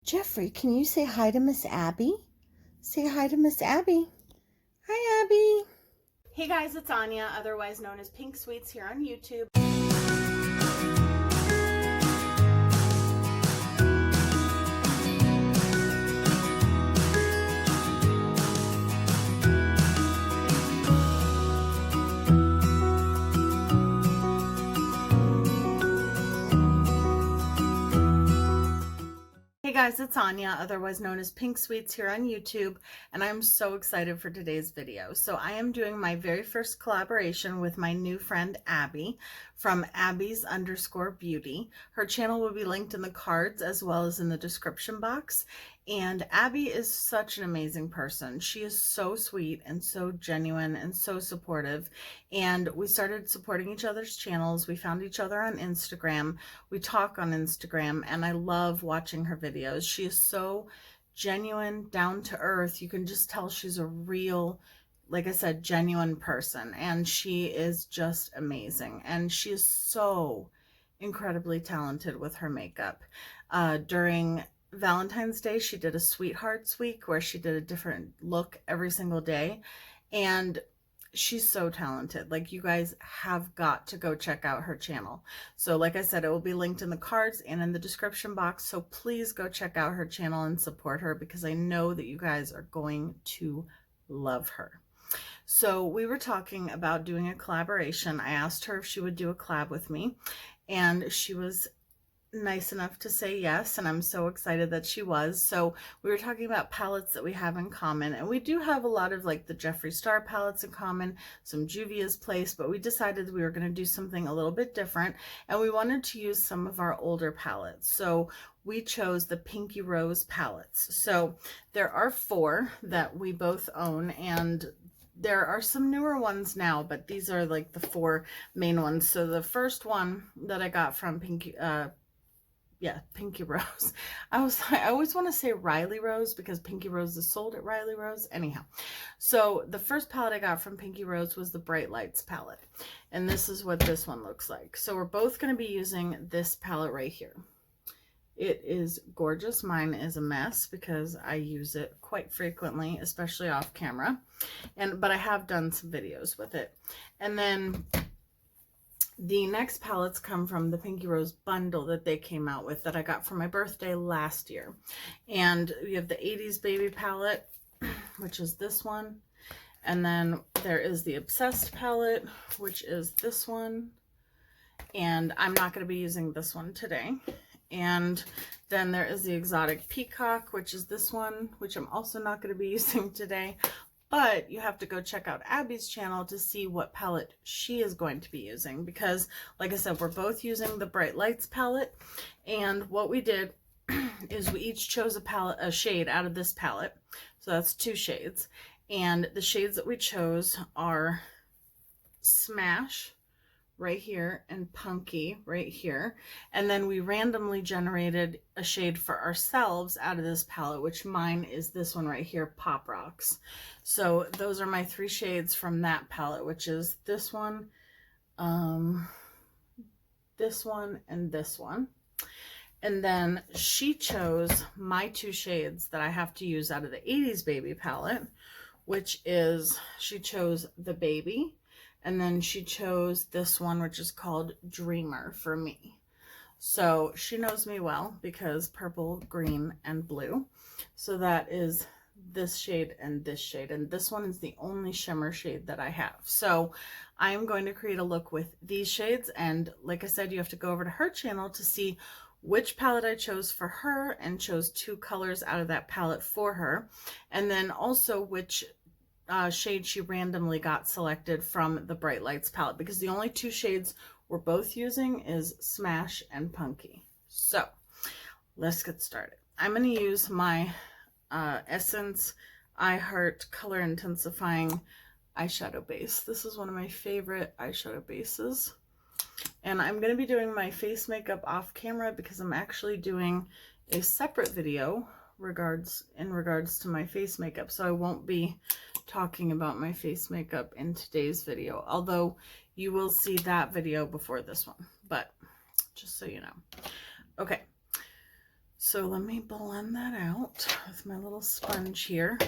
Jeffrey, can you say hi to Miss Abby? Say hi to Miss Abby. Hi, Abby. Hey guys, it's Anya, otherwise known as Pink Sweets here on YouTube. Hey guys, it's Anya, otherwise known as Pink Sweets here on YouTube, and I'm so excited for today's video. So I am doing my very first collaboration with my new friend Abby from Abby's_beauty. Her channel will be linked in the cards as well as in the description box. And Abby is such an amazing person. She is so sweet and so genuine and so supportive. And we started supporting each other's channels. We found each other on Instagram. We talk on Instagram, and I love watching her videos. She is so genuine, down to earth. You can just tell she's a real, like I said, genuine person. And she is just amazing. And she is so incredibly talented with her makeup. During Valentine's Day, she did a Sweethearts Week where she did a different look every single day, and she's so talented. Like, you guys have got to go check out her channel. So like I said, it will be linked in the cards and in the description box, so please go check out her channel and support her, because I know that you guys are going to love her. So we were talking about doing a collaboration. I asked her if she would do a collab with me, and she was nice enough to say yes, and I'm so excited that she was. So we were talking about palettes that we have in common, and we do have a lot of like the Jeffree Star palettes in common, some Juvia's Place, but we decided we were going to do something a little bit different, and we wanted to use some of our older palettes. So we chose the Pinky Rose palettes. So there are 4 that we both own, and there are some newer ones now, but these are like the 4 main ones. So the first one that I got from Pinky Rose. I always want to say Riley Rose because Pinky Rose is sold at Riley Rose. Anyhow, so the first palette I got from Pinky Rose was the Bright Lights palette. And this is what this one looks like. So we're both going to be using this palette right here. It is gorgeous. Mine is a mess because I use it quite frequently, especially off camera. But I have done some videos with it. And then the next palettes come from the Pinky Rose bundle that they came out with that I got for my birthday last year. And we have the 80s baby palette, which is this one. And then there is the Obsessed palette, which is this one. And I'm not going to be using this one today. And then there is the Exotic Peacock, which is this one, which I'm also not going to be using today. But you have to go check out Abby's channel to see what palette she is going to be using, because like I said, we're both using the Bright Lights palette. And what we did is we each chose a shade out of this palette. So that's 2 shades. And the shades that we chose are Smash right here and Punky right here. And then we randomly generated a shade for ourselves out of this palette, which mine is this one right here, Pop Rocks. So those are my 3 shades from that palette, which is this one, this one, and this one. And then she chose my 2 shades that I have to use out of the 80s baby palette, which is, she chose the Baby, and then she chose this one, which is called Dreamer for me. So she knows me well because purple, green, and blue. So that is this shade and this shade. And this one is the only shimmer shade that I have. So I am going to create a look with these shades. And like I said, you have to go over to her channel to see which palette I chose for her, and chose 2 colors out of that palette for her. And then also which shade she randomly got selected from the Bright Lights palette, because the only 2 shades we're both using is Smash and Punky. So let's get started. I'm going to use my Essence I Heart Color Intensifying eyeshadow base. This is one of my favorite eyeshadow bases. And I'm going to be doing my face makeup off camera because I'm actually doing a separate video in regards to my face makeup. So I won't be talking about my face makeup in today's video, although you will see that video before this one, but just so you know. Okay, So let me blend that out with my little sponge here.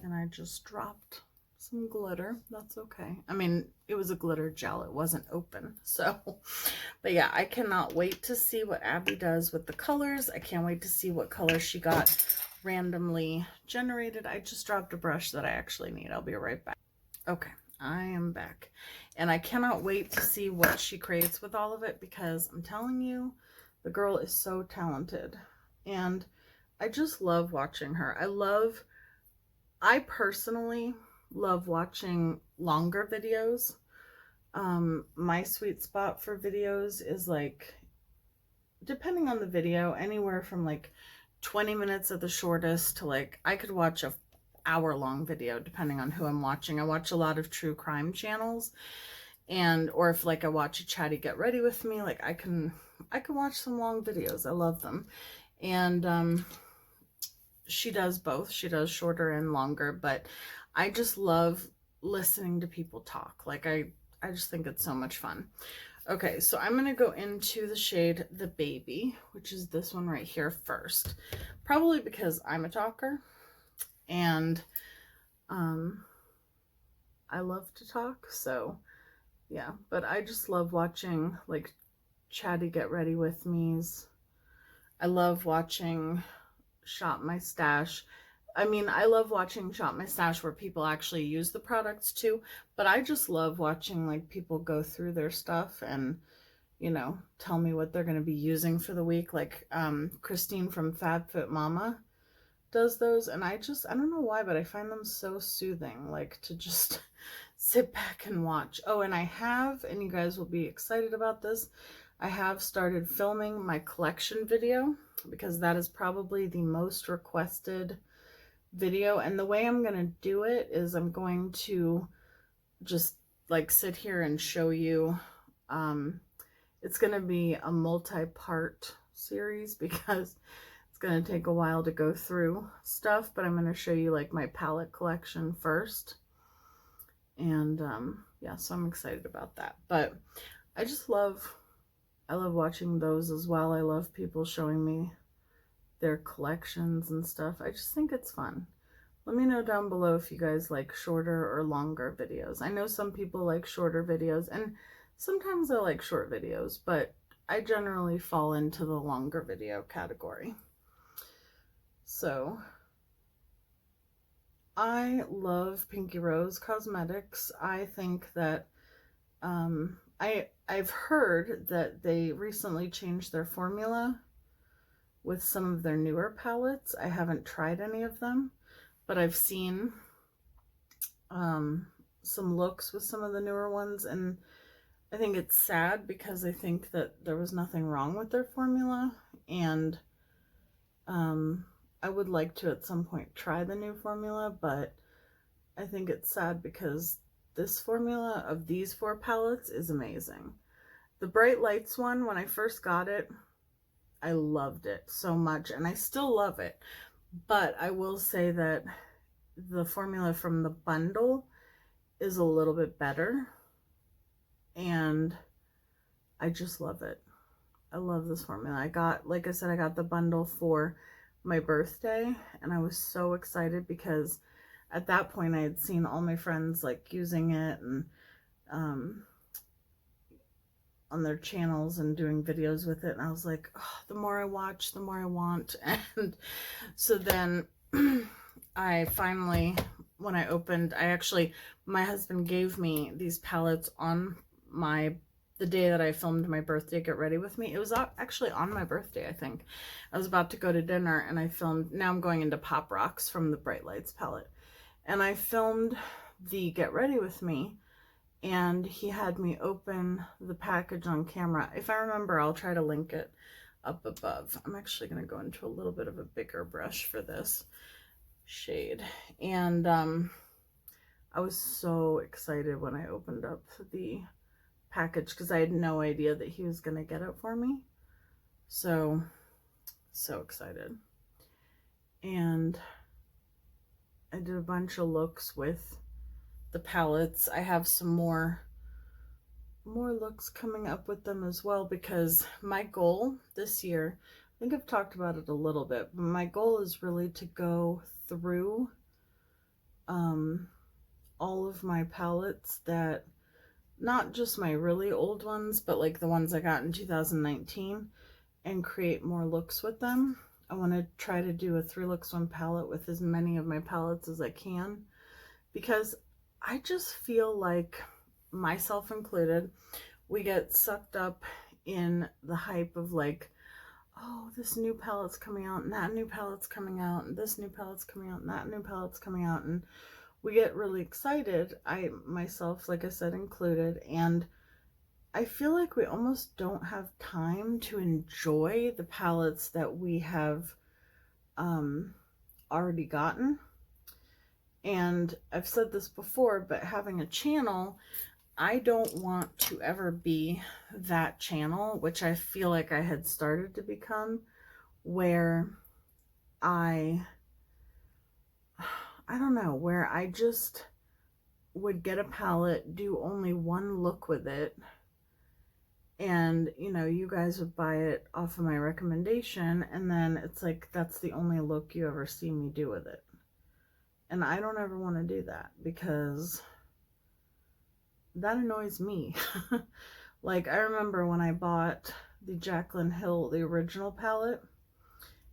And I just dropped some glitter. That's okay. I mean, it was a glitter gel. It wasn't open. So, but yeah, I cannot wait to see what Abby does with the colors. I can't wait to see what colors she got randomly generated. I just dropped a brush that I actually need. I'll be right back. Okay, I am back. And I cannot wait to see what she creates with all of it, because I'm telling you, the girl is so talented. And I just love watching her. I personally love watching longer videos. My sweet spot for videos is like, depending on the video, anywhere from like 20 minutes at the shortest to like, I could watch a hour-long video depending on who I'm watching. I watch a lot of true crime channels, and or if like I watch a chatty get ready with me, like I can watch some long videos. I love them. And she does both. She does shorter and longer, but I just love listening to people talk. Like I just think it's so much fun. Okay, so I'm going to go into the shade The Baby, which is this one right here first. Probably because I'm a talker and I love to talk, so yeah. But I just love watching like chatty get ready with me's. I love watching Shop My Stash. I mean, I love watching Shop My Stash where people actually use the products too, but I just love watching like people go through their stuff and, you know, tell me what they're going to be using for the week. Like Christine from FabFitMama does those, and I don't know why, but I find them so soothing, like to just sit back and watch. Oh, and and you guys will be excited about this, I have started filming my collection video, because that is probably the most requested video. And the way I'm going to do it is I'm going to just like sit here and show you. It's going to be a multi-part series because it's going to take a while to go through stuff, but I'm going to show you like my palette collection first. And yeah, so I'm excited about that. But I love watching those as well. I love people showing me their collections and stuff. I just think it's fun. Let me know down below if you guys like shorter or longer videos. I know some people like shorter videos, and sometimes I like short videos, but I generally fall into the longer video category. So I love Pinky Rose Cosmetics. I think that I've heard that they recently changed their formula with some of their newer palettes. I haven't tried any of them, but I've seen some looks with some of the newer ones, and I think it's sad because I think that there was nothing wrong with their formula, and I would like to at some point try the new formula, but I think it's sad because this formula of these 4 palettes is amazing. The Bright Lights one, when I first got it, I loved it so much, and I still love it. But I will say that the formula from the bundle is a little bit better, and I just love it. I love this formula. Like I said, I got the bundle for my birthday, and I was so excited because at that point I had seen all my friends like using it and on their channels and doing videos with it, and I was like, oh, the more I watch, the more I want. And so then I finally, when I opened, my husband gave me these palettes on the day that I filmed my birthday get ready with me. It was actually on my birthday, I think. I was about to go to dinner and I filmed, now I'm going into Pop Rocks from the Bright Lights palette, and I filmed the get ready with me, and he had me open the package on camera. If I remember, I'll try to link it up above. I'm actually going to go into a little bit of a bigger brush for this shade. And I was so excited when I opened up the package because I had no idea that he was going to get it for me. So excited. And I did a bunch of looks with the palettes. I have some more looks coming up with them as well, because my goal this year think I've talked about it a little bit, but my goal is really to go through all of my palettes, that not just my really old ones, but like the ones I got in 2019, and create more looks with them. I want to try to do a 3 looks 1 palette with as many of my palettes as I can, because I just feel like, myself included, we get sucked up in the hype of like, oh, this new palette's coming out, and that new palette's coming out, and this new palette's coming out, and that new palette's coming out, and we get really excited, I myself, like I said, included, and I feel like we almost don't have time to enjoy the palettes that we have already gotten. And I've said this before, but having a channel, I don't want to ever be that channel, which I feel like I had started to become, where I don't know, where I just would get a palette, do only one look with it, and you know, you guys would buy it off of my recommendation, and then it's like that's the only look you ever see me do with it. And I don't ever want to do that, because that annoys me. Like, I remember when I bought the Jaclyn Hill, the original palette,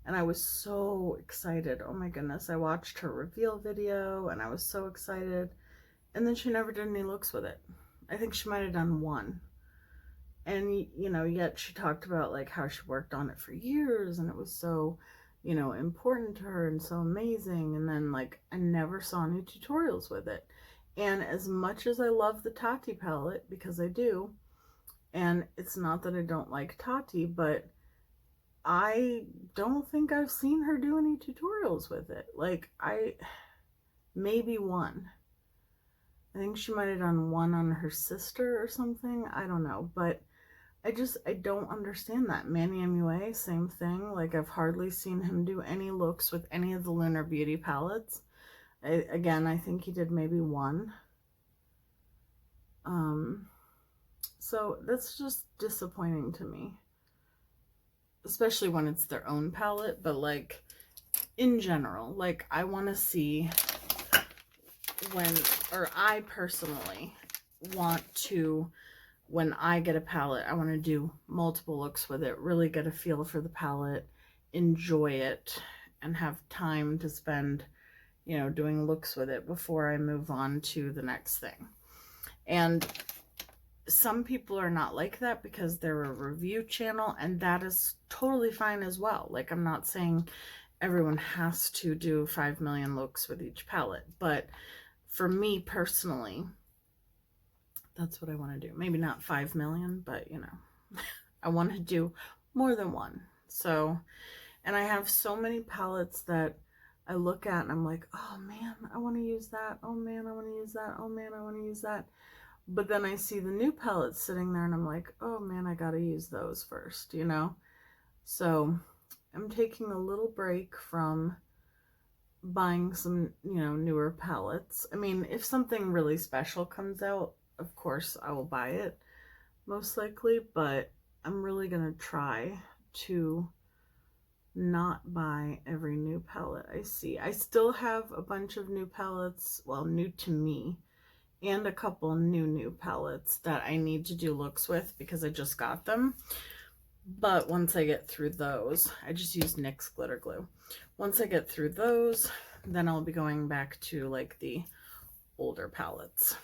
and I was so excited. Oh my goodness, I watched her reveal video and I was so excited, and then she never did any looks with it. I think she might have done one. And you know, yet she talked about like how she worked on it for years, and it was so, you know, important to her and so amazing. And then like I never saw any tutorials with it. And as much as I love the Tati palette, because I do, and it's not that I don't like Tati, but I don't think I've seen her do any tutorials with it. Like, maybe one. I think she might have done one on her sister or something. I don't know, but I don't understand that. Manny MUA, same thing. Like, I've hardly seen him do any looks with any of the Lunar Beauty palettes. Again, I think he did maybe one. So that's just disappointing to me, especially when it's their own palette. But like, in general, like, I want to see I personally want to, when I get a palette, I want to do multiple looks with it, really get a feel for the palette, enjoy it, and have time to spend, you know, doing looks with it before I move on to the next thing. And some people are not like that because they're a review channel, and that is totally fine as well. Like, I'm not saying everyone has to do 5 million looks with each palette, but for me personally, that's what I want to do. Maybe not 5 million, but you know, I want to do more than one. So, and I have so many palettes that I look at and I'm like, oh man, I want to use that. Oh man, I want to use that. Oh man, I want to use that. But then I see the new palettes sitting there and I'm like, oh man, I gotta use those first, you know? So I'm taking a little break from buying some, you know, newer palettes. I mean, if something really special comes out, of course I will buy it, most likely, but I'm really gonna try to not buy every new palette I see. I still have a bunch of new palettes, well, new to me, and a couple new palettes that I need to do looks with because I just got them. But once I get through those, I just use NYX glitter glue. Once I get through those, then I'll be going back to like the older palettes,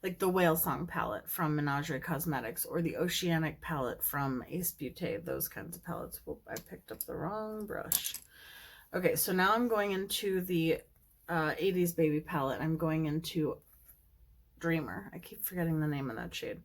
like the Whale Song palette from Menagerie Cosmetics, or the Oceanic palette from Ace Beauté, those kinds of palettes. Whoop, I picked up the wrong brush. Okay, so now I'm going into the 80's Baby palette. I'm going into Dreamer. I keep forgetting the name of that shade.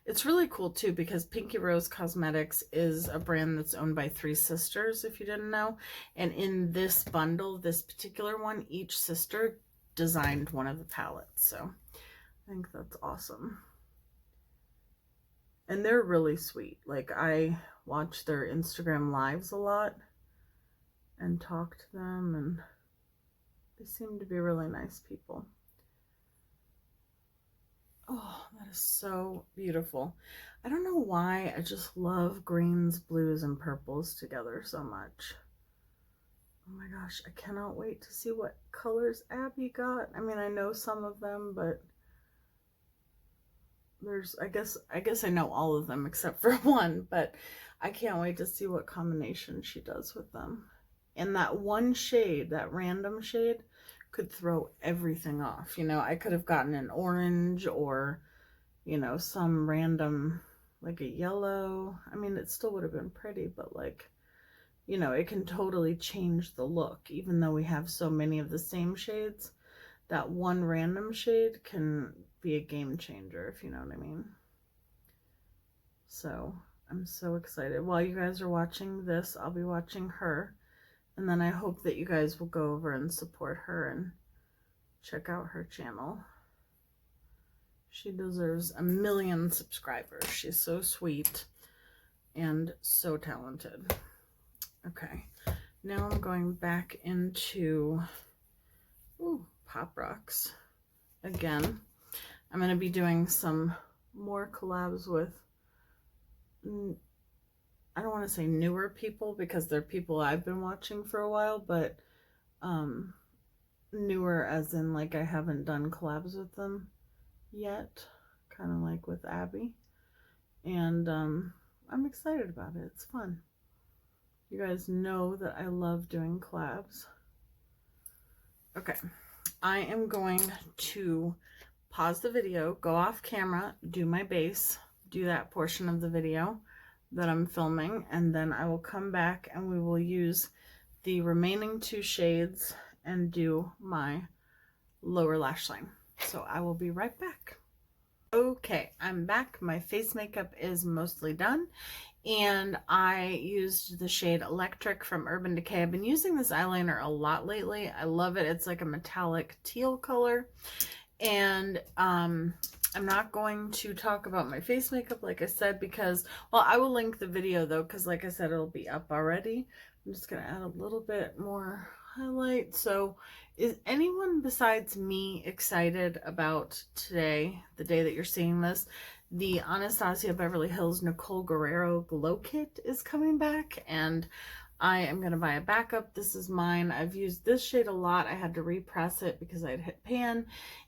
It's really cool too because Pinky Rose Cosmetics is a brand that's owned by 3 sisters, if you didn't know. And in this bundle, this particular one, each sister designed one of the palettes. So I think that's awesome. And they're really sweet. Like, I watch their Instagram lives a lot and talk to them, and they seem to be really nice people. Oh, that is so beautiful. I don't know why, I just love greens, blues, and purples together so much. Oh my gosh, I cannot wait to see what colors Abby got. I mean, I know some of them, but there's, I guess I know all of them except for one, but I can't wait to see what combination she does with them. And that one shade, that random shade, could throw everything off. You know, I could have gotten an orange or, you know, some random, like a yellow. I mean, it still would have been pretty, but like, you know, it can totally change the look. Even though we have so many of the same shades, that one random shade can be a game changer, if you know what I mean. So I'm so excited. While you guys are watching this, I'll be watching her. And then I hope that you guys will go over and support her and check out her channel. She deserves 1 million subscribers. She's so sweet and so talented. Okay, now I'm going back into Pop Rocks again. I'm going to be doing some more collabs with, I don't want to say newer people because they're people I've been watching for a while, but newer as in like I haven't done collabs with them yet, kind of like with Abby. And I'm excited about it. It's fun. You guys know that I love doing collabs. Okay, I am going to pause the video, go off camera, do my base, do that portion of the video that I'm filming, and then I will come back and we will use the remaining 2 shades and do my lower lash line. So I will be right back. Okay, I'm back. My face makeup is mostly done, and I used the shade Electric from Urban Decay. I've been using this eyeliner a lot lately. I love it. It's like a metallic teal color, and I'm not going to talk about my face makeup like I said because, well, I will link the video though because like I said, it'll be up already. I'm just going to add a little bit more highlight. So is anyone besides me excited about today, the day that you're seeing this? The Anastasia Beverly Hills Nicole Guerriero Glow Kit is coming back, and I am going to buy a backup. This is mine. I've used this shade a lot. I had to repress it because I'd hit pan,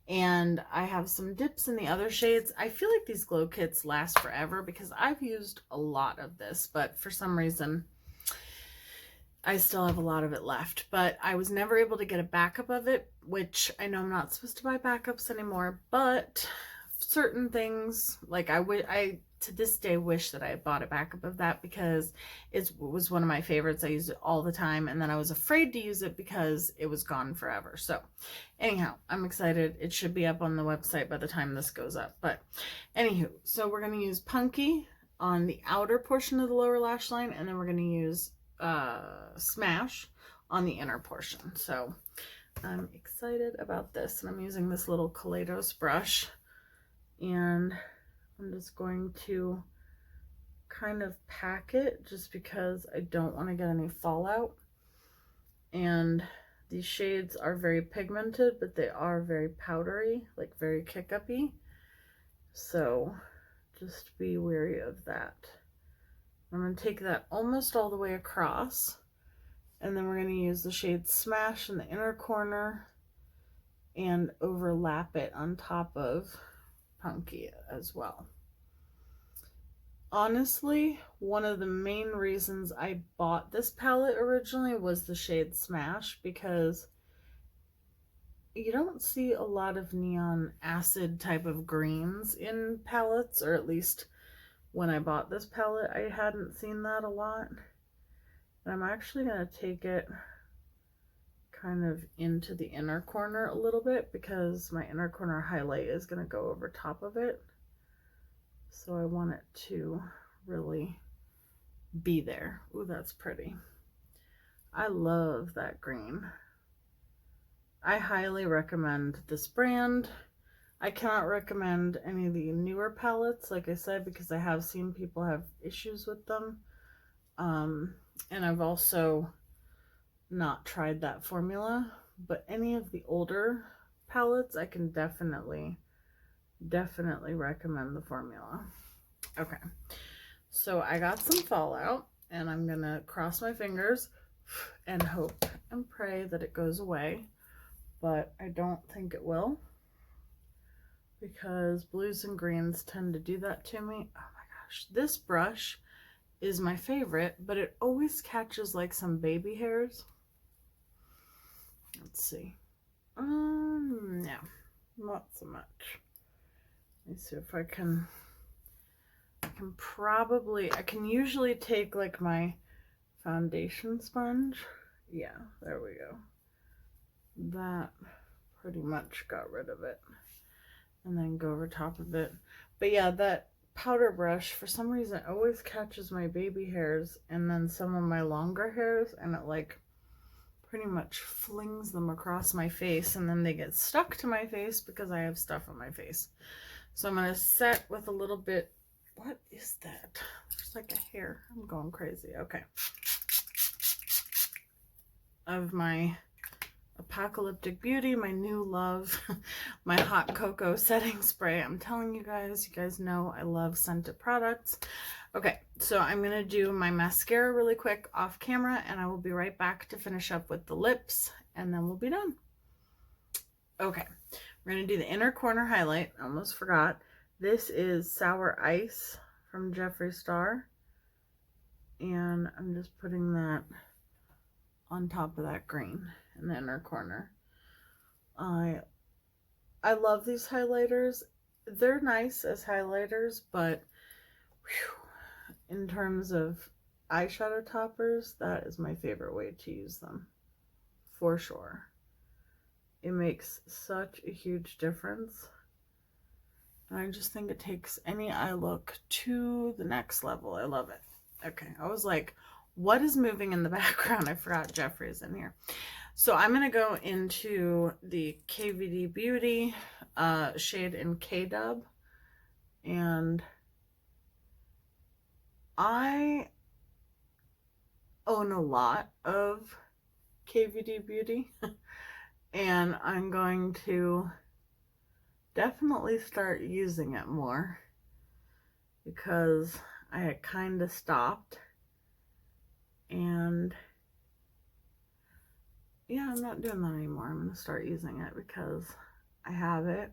and I have some dips in the other shades. I feel like these glow kits last forever because I've used a lot of this, but for some reason I still have a lot of it left. But I was never able to get a backup of it, which I know I'm not supposed to buy backups anymore, but certain things, like I to this day wish that I had bought a backup of that because it was one of my favorites. I used it all the time, and then I was afraid to use it because it was gone forever. So anyhow, I'm excited. It should be up on the website by the time this goes up. But anywho, so we're going to use Punky on the outer portion of the lower lash line, and then we're going to use Smash on the inner portion. So I'm excited about this, and I'm using this little Kaleidos brush, and I'm just going to kind of pack it just because I don't want to get any fallout. And these shades are very pigmented, but they are very powdery, like very kick-uppy. So just be wary of that. I'm going to take that almost all the way across, and then we're going to use the shade Smash in the inner corner and overlap it on top of Punky as well. Honestly, one of the main reasons I bought this palette originally was the shade Smash, because you don't see a lot of neon acid type of greens in palettes, or at least when I bought this palette I hadn't seen that a lot. And I'm actually going to take it kind of into the inner corner a little bit because my inner corner highlight is going to go over top of it. So I want it to really be there. Ooh, that's pretty. I love that green. I highly recommend this brand. I cannot recommend any of the newer palettes, like I said, because I have seen people have issues with them. And I've also not tried that formula, but any of the older palettes I can definitely Definitely recommend the formula. Okay, so I got some fallout, and I'm gonna cross my fingers and hope and pray that it goes away, but I don't think it will, because blues and greens tend to do that to me. Oh my gosh, this brush is my favorite, but it always catches like some baby hairs. Let's see. No, not so much. Let me see if I can I can usually take like my foundation sponge. Yeah, there we go. That pretty much got rid of it. And then go over top of it. But yeah, that powder brush, for some reason, always catches my baby hairs and then some of my longer hairs, and it like pretty much flings them across my face, and then they get stuck to my face because I have stuff on my face. So I'm going to set with a little bit. What is that? There's like a hair. I'm going crazy. Okay. Of my Apocalyptic Beauty, my new love, my hot cocoa setting spray. I'm telling you guys know I love scented products. Okay, so I'm going to do my mascara really quick off camera, and I will be right back to finish up with the lips, and then we'll be done. Okay, we're going to do the inner corner highlight. I almost forgot. This is Sour Ice from Jeffree Star, and I'm just putting that on top of that green in the inner corner. I love these highlighters. They're nice as highlighters, but whew, in terms of eyeshadow toppers, that is my favorite way to use them, for sure. It makes such a huge difference. And I just think it takes any eye look to the next level. I love it. Okay, I was like, what is moving in the background? I forgot Jeffree's in here. So I'm going to go into the KVD Beauty shade in K-Dub. And I own a lot of KVD Beauty. And I'm going to definitely start using it more, because I had kind of stopped. And yeah, I'm not doing that anymore. I'm going to start using it because I have it.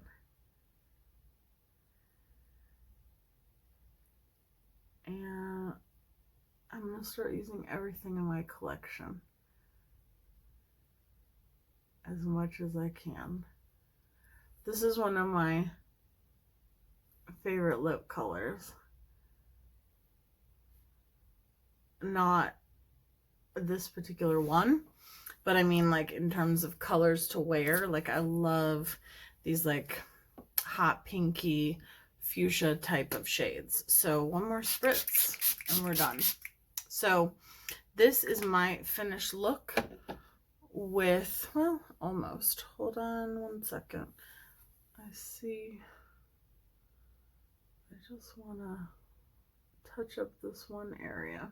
And I'm going to start using everything in my collection as much as I can. This is one of my favorite lip colors. Not this particular one, but I mean, like, in terms of colors to wear, like, I love these like hot pinky fuchsia type of shades. So one more spritz and we're done. So this is my finished look with, well, almost. Hold on one second. I see. I just want to touch up this one area.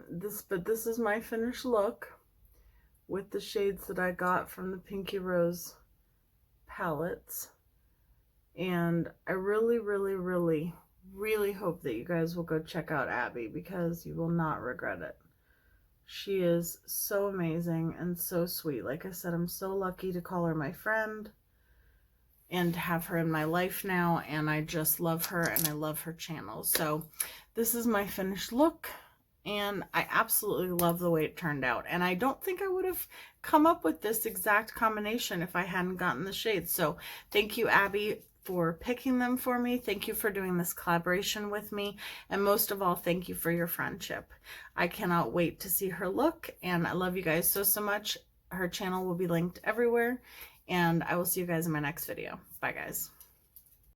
This is my finished look with the shades that I got from the Pinky Rose palettes. And I really hope that you guys will go check out Abby, because you will not regret it. She is so amazing and so sweet. Like I said, I'm so lucky to call her my friend and to have her in my life now, and I just love her, and I love her channel. So this is my finished look, and I absolutely love the way it turned out. And I don't think I would have come up with this exact combination if I hadn't gotten the shades. So thank you, Abby, for picking them for me. Thank you for doing this collaboration with me. And most of all, thank you for your friendship. I cannot wait to see her look, and I love you guys so much. Her channel will be linked everywhere, and I will see you guys in my next video. Bye, guys.